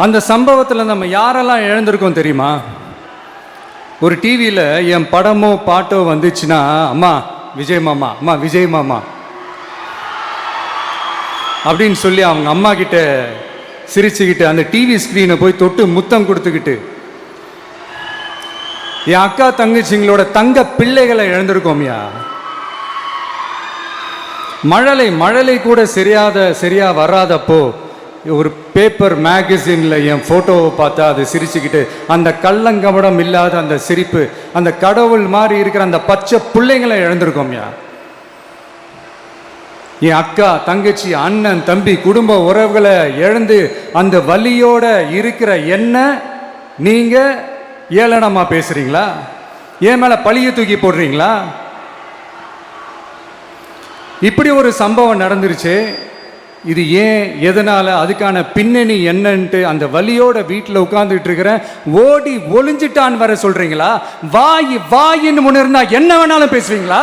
அந்த சம்பவத்தில் நம்ம யாரெல்லாம் இழந்திருக்கோம் தெரியுமா? ஒரு டிவியில் என் படமோ பாட்டோ வந்துச்சுன்னா, அம்மா விஜய் மாமா, அம்மா விஜய் மாமா அப்படின்னு சொல்லி அவங்க அம்மா கிட்ட சிரிச்சுக்கிட்டு அந்த டிவி ஸ்க்ரீனை போய் தொட்டு முத்தம் கொடுத்துக்கிட்டு, என் அக்கா தங்கச்சிங்களோட தங்க பிள்ளைகளை இழந்திருக்கோம்யா. மழலை கூட சரியா வராதப்போ ஒரு பேப்பர் மேகசின்ல என் போட்டோவை பார்த்தா அது சிரிச்சுக்கிட்டு, அந்த கள்ளங்கபடம் இல்லாத அந்த சிரிப்பு, அந்த கடவுள் மாதிரி இருக்கிற அந்த பச்சை பிள்ளைங்களை இழந்திருக்கோம்யா. என் அக்கா தங்கச்சி அண்ணன் தம்பி குடும்ப உறவுகளை இழந்து அந்த வலியோட இருக்கிற என்ன நீங்க ஏளனமா பேசுறீங்களா? என் மேல பழிய தூக்கி போடுறீங்களா? இப்படி ஒரு சம்பவம் நடந்துருச்சு. இது ஏன், எதனால, அதுக்கான பின்னணி என்னன்ட்டு அந்த வலியோட வீட்டில் உட்கார்ந்துட்டு இருக்கிற ஓடி ஒளிஞ்சிட்டான்னு வர சொல்றீங்களா? வாயின்னு முன்னிருந்தா என்ன வேணாலும் பேசுவீங்களா?